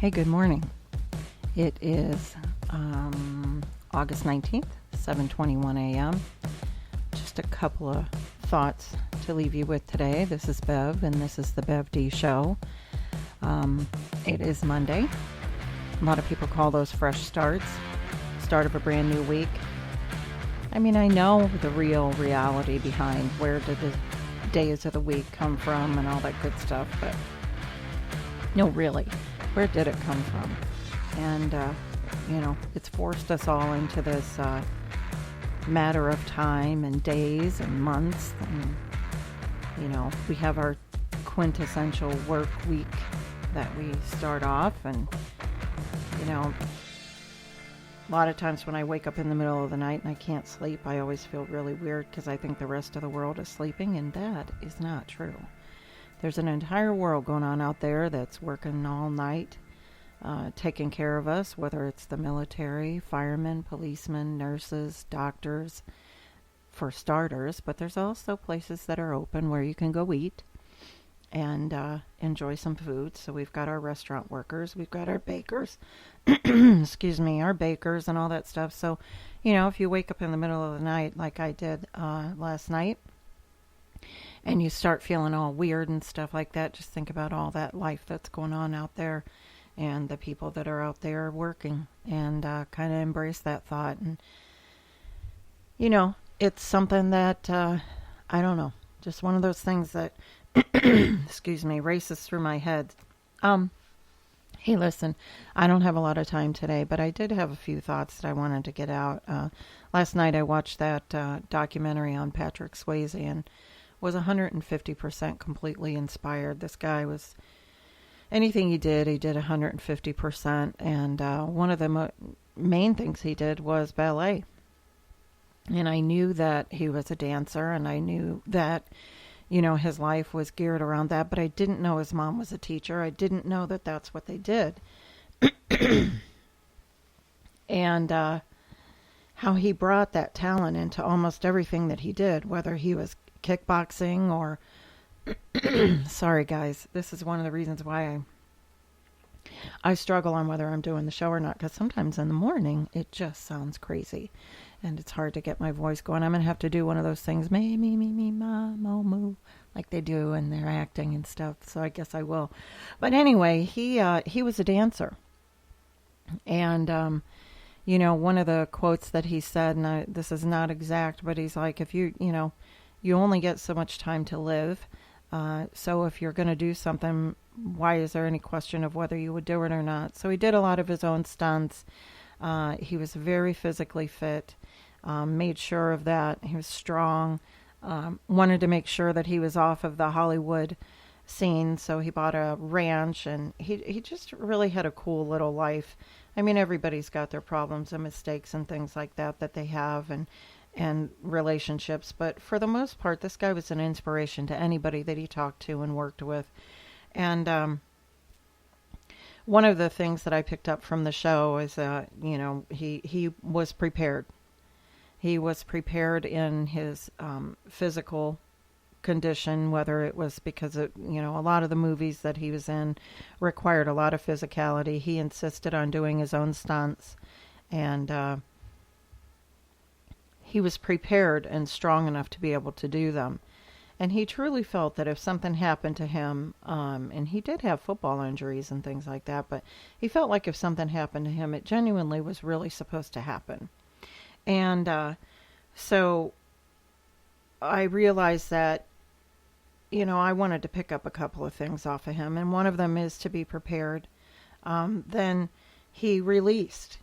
Hey, good morning. It is August 19th, 7:21 a.m. Just a couple of thoughts to leave you with today. This is Bev, and this is the Bev D Show. It is Monday. A lot of people call those fresh starts, start of a brand new week. I mean, I know the real reality behind where did the days of the week come from and all that good stuff, but no, really, where did it come from? And, it's forced us all into this matter of time and days and months. And, we have our quintessential work week that we start off. And, a lot of times when I wake up in the middle of the night and I can't sleep, I always feel really weird because I think the rest of the world is sleeping, and that is not true. There's an entire world going on out there that's working all night, taking care of us, whether it's the military, firemen, policemen, nurses, doctors, for starters. But there's also places that are open where you can go eat and enjoy some food. So we've got our restaurant workers, we've got our bakers, our bakers and all that stuff. So, if you wake up in the middle of the night like I did last night, and you start feeling all weird and stuff like that, just think about all that life that's going on out there and the people that are out there working, and kind of embrace that thought. And, it's something that, I don't know, just one of those things that, races through my head. Hey, listen, I don't have a lot of time today, but I did have a few thoughts that I wanted to get out. Last night I watched that documentary on Patrick Swayze and was 150% completely inspired. This guy was, anything he did 150%. And one of the main things he did was ballet. And I knew that he was a dancer, and I knew that, his life was geared around that, but I didn't know his mom was a teacher. I didn't know that that's what they did. And how he brought that talent into almost everything that he did, whether he was kickboxing or sorry guys, this is one of the reasons why I struggle on whether I'm doing the show or not, because sometimes in the morning it just sounds crazy and it's hard to get my voice going. I'm gonna have to do one of those things, me, ma, mo, moo, like they do in their acting and stuff. So I guess I will. But anyway, he was a dancer, and one of the quotes that he said, and this is not exact, but he's like, if you only get so much time to live. So if you're going to do something, why is there any question of whether you would do it or not? So he did a lot of his own stunts. He was very physically fit, made sure of that. He was strong, wanted to make sure that he was off of the Hollywood scene. So he bought a ranch, and he just really had a cool little life. I mean, everybody's got their problems and mistakes and things like that they have, and relationships, but for the most part, this guy was an inspiration to anybody that he talked to and worked with. And one of the things that I picked up from the show is he was prepared. He was prepared in his physical condition, whether it was because a lot of the movies that he was in required a lot of physicality. He insisted on doing his own stunts, and he was prepared and strong enough to be able to do them. And he truly felt that if something happened to him, and he did have football injuries and things like that, but he felt like if something happened to him, it genuinely was really supposed to happen. And so I realized that, I wanted to pick up a couple of things off of him, and one of them is to be prepared. Then he released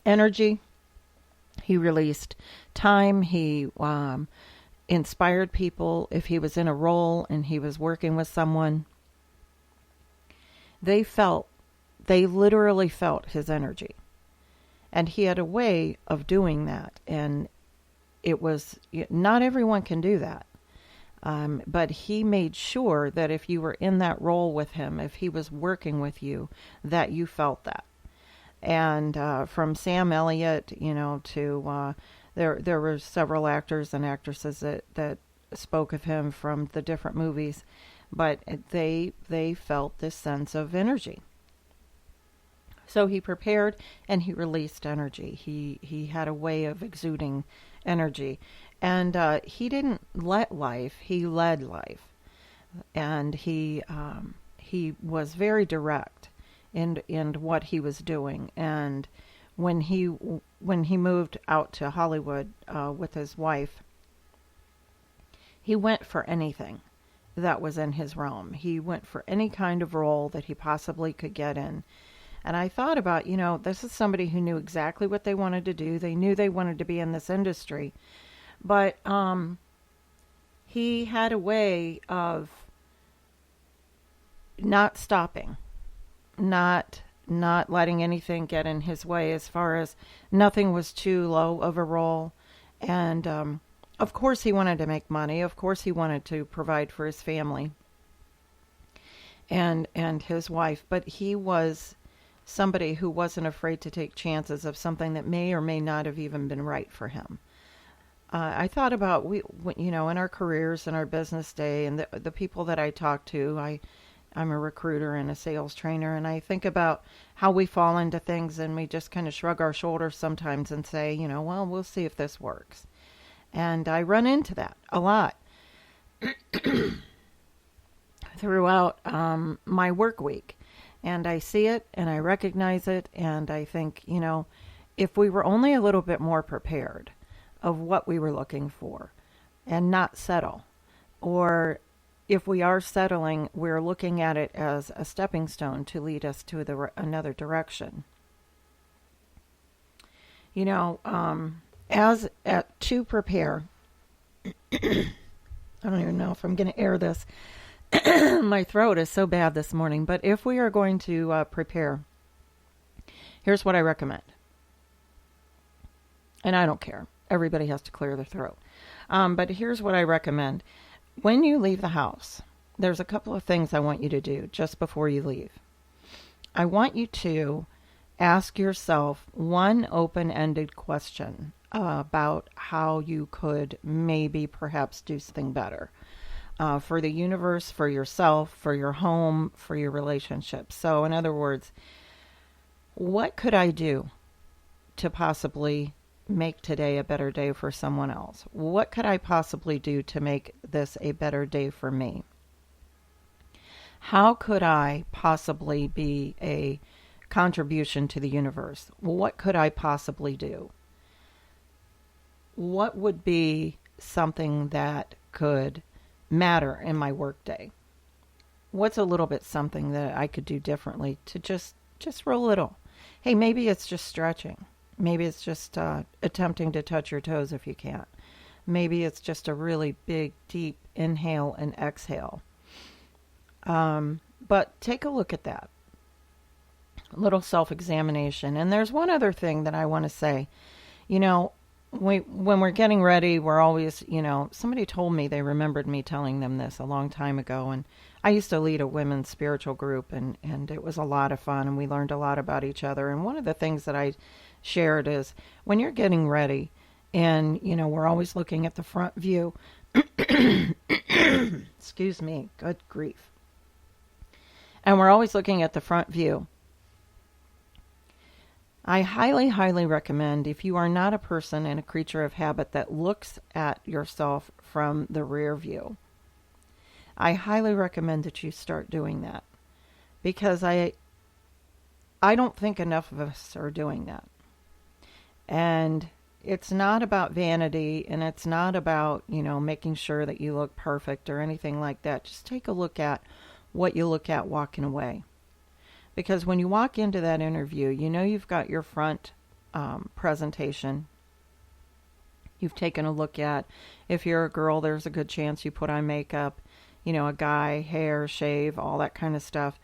energy. He released time. He inspired people. If he was in a role and he was working with someone, they literally felt his energy. And he had a way of doing that. And it was, not everyone can do that. But he made sure that if you were in that role with him, if he was working with you, that you felt that. And from Sam Elliott, to there were several actors and actresses that spoke of him from the different movies. but they felt this sense of energy. So he prepared and he released energy. He had a way of exuding energy, and he didn't let life. He led life, and he was very direct in what he was doing. And when he moved out to Hollywood with his wife, he went for anything that was in his realm. He went for any kind of role that he possibly could get in. And I thought about, this is somebody who knew exactly what they wanted to do. They knew they wanted to be in this industry. But he had a way of not stopping, not letting anything get in his way, as far as nothing was too low of a role. And of course he wanted to make money. Of course he wanted to provide for his family and his wife. But he was somebody who wasn't afraid to take chances of something that may or may not have even been right for him. I thought about, in our careers and our business day, and the people that I talk to. I'm a recruiter and a sales trainer, and I think about how we fall into things and we just kind of shrug our shoulders sometimes and say, well, we'll see if this works. And I run into that a lot throughout my work week. And I see it and I recognize it, and I think, if we were only a little bit more prepared of what we were looking for and not settle, or if we are settling, we're looking at it as a stepping stone to lead us to another direction. To prepare, I don't even know if I'm going to air this. My throat is so bad this morning, but if we are going to prepare, here's what I recommend. And I don't care. Everybody has to clear their throat. But here's what I recommend. When you leave the house, there's a couple of things I want you to do just before you leave. I want you to ask yourself one open-ended question about how you could maybe perhaps do something better. For the universe, for yourself, for your home, for your relationships. So in other words, what could I do to possibly make today a better day for someone else? What could I possibly do to make this a better day for me? How could I possibly be a contribution to the universe? What could I possibly do? What would be something that could matter in my workday? What's a little bit something that I could do differently to just for a little? Hey, maybe it's just stretching. Maybe it's just attempting to touch your toes if you can't. Maybe it's just a really big, deep inhale and exhale. But take a look at that. A little self-examination. And there's one other thing that I want to say. When we're getting ready, we're always, somebody told me, they remembered me telling them this a long time ago. And I used to lead a women's spiritual group, and it was a lot of fun, and we learned a lot about each other. And one of the things that I shared is when you're getting ready, and, we're always looking at the front view. Excuse me, good grief. And we're always looking at the front view. I highly, highly recommend, if you are not a person and a creature of habit that looks at yourself from the rear view, I highly recommend that you start doing that, because I don't think enough of us are doing that. And it's not about vanity, and it's not about, making sure that you look perfect or anything like that. Just take a look at what you look at walking away. Because when you walk into that interview, you've got your front presentation. You've taken a look at, if you're a girl, there's a good chance you put on makeup, a guy, hair, shave, all that kind of stuff.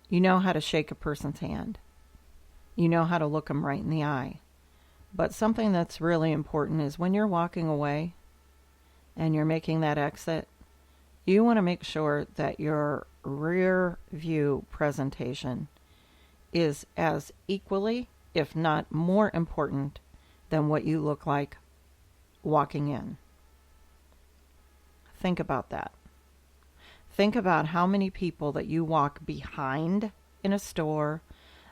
You know how to shake a person's hand. You know how to look them right in the eye. But something that's really important is when you're walking away and you're making that exit, you want to make sure that your rear view presentation is as equally, if not more important, than what you look like walking in. Think about that. Think about how many people that you walk behind in a store,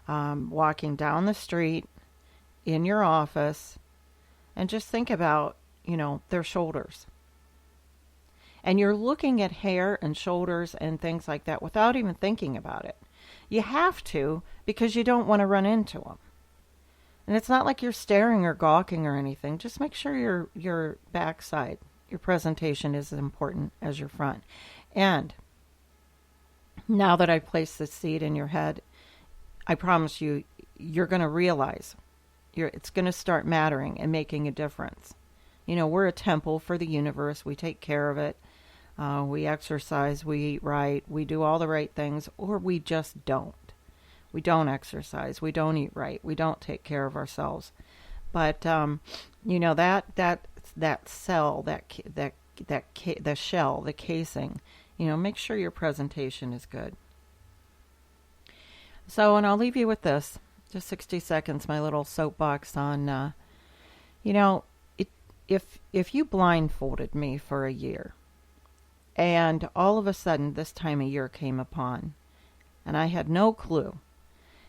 walking down the street, in your office, and just think about, their shoulders. And you're looking at hair and shoulders and things like that without even thinking about it. You have to because you don't want to run into them. And it's not like you're staring or gawking or anything. Just make sure your backside, your presentation is as important as your front. And now that I've placed the seed in your head, I promise you, you're going to realize it's going to start mattering and making a difference. We're a temple for the universe. We take care of it. We exercise, we eat right, we do all the right things, or we just don't. We don't exercise, we don't eat right, we don't take care of ourselves. But that cell, the shell, the casing, make sure your presentation is good. So, and I'll leave you with this, just 60 seconds, my little soapbox on, if you blindfolded me for a year, and all of a sudden this time of year came upon, and I had no clue,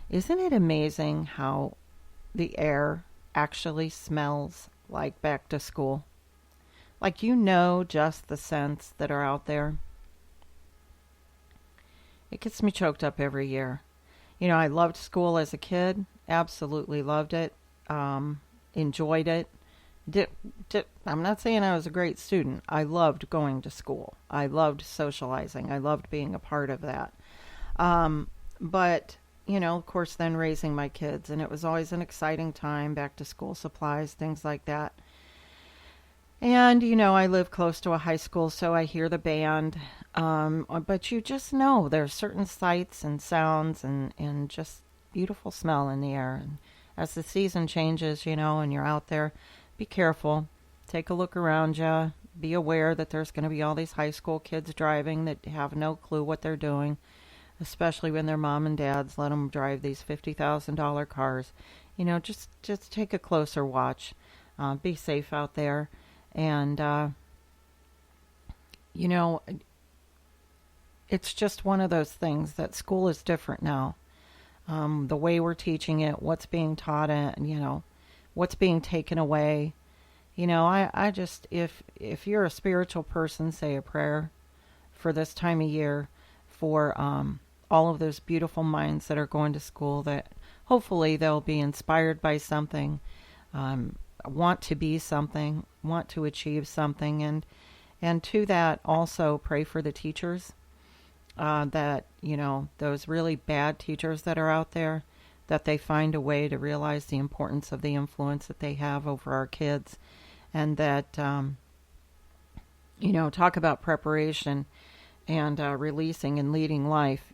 isn't it amazing how the air actually smells like back to school? Like just the scents that are out there. It gets me choked up every year. I loved school as a kid, absolutely loved it, enjoyed it. I'm not saying I was a great student. I loved going to school. I loved socializing. I loved being a part of that. But, of course, then raising my kids. And it was always an exciting time, back to school supplies, things like that. And, I live close to a high school, so I hear the band. But you just know there's certain sights and sounds and just beautiful smell in the air. And as the season changes, and you're out there, be careful. Take a look around you. Be aware that there's going to be all these high school kids driving that have no clue what they're doing, especially when their mom and dads let them drive these $50,000 cars. Just take a closer watch. Be safe out there. And, it's just one of those things that school is different now. The way we're teaching it, what's being taught, and, what's being taken away. I just, if you're a spiritual person, say a prayer for this time of year for all of those beautiful minds that are going to school, that hopefully they'll be inspired by something, want to be something, want to achieve something. And to that, also pray for the teachers, that, those really bad teachers that are out there, that they find a way to realize the importance of the influence that they have over our kids, and that, talk about preparation and releasing and leading life.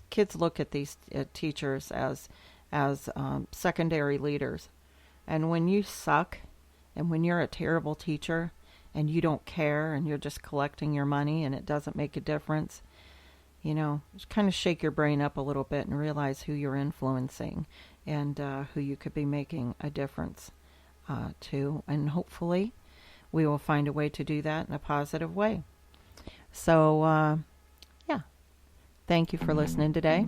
Kids look at these teachers as secondary leaders. And when you suck, and when you're a terrible teacher, and you don't care, and you're just collecting your money, and it doesn't make a difference, just kind of shake your brain up a little bit and realize who you're influencing and who you could be making a difference to. And hopefully we will find a way to do that in a positive way. So, thank you for listening today.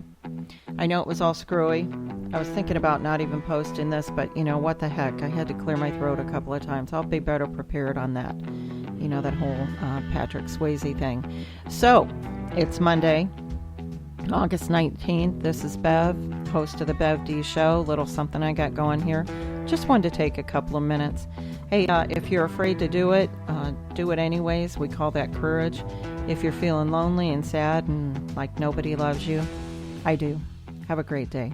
I know it was all screwy. I was thinking about not even posting this, but what the heck? I had to clear my throat a couple of times. I'll be better prepared on that. That whole Patrick Swayze thing. So, it's Monday, August 19th. This is Bev, host of the Bev D Show. Little something I got going here. Just wanted to take a couple of minutes. Hey, if you're afraid to do it anyways. We call that courage. If you're feeling lonely and sad and like nobody loves you, I do. Have a great day.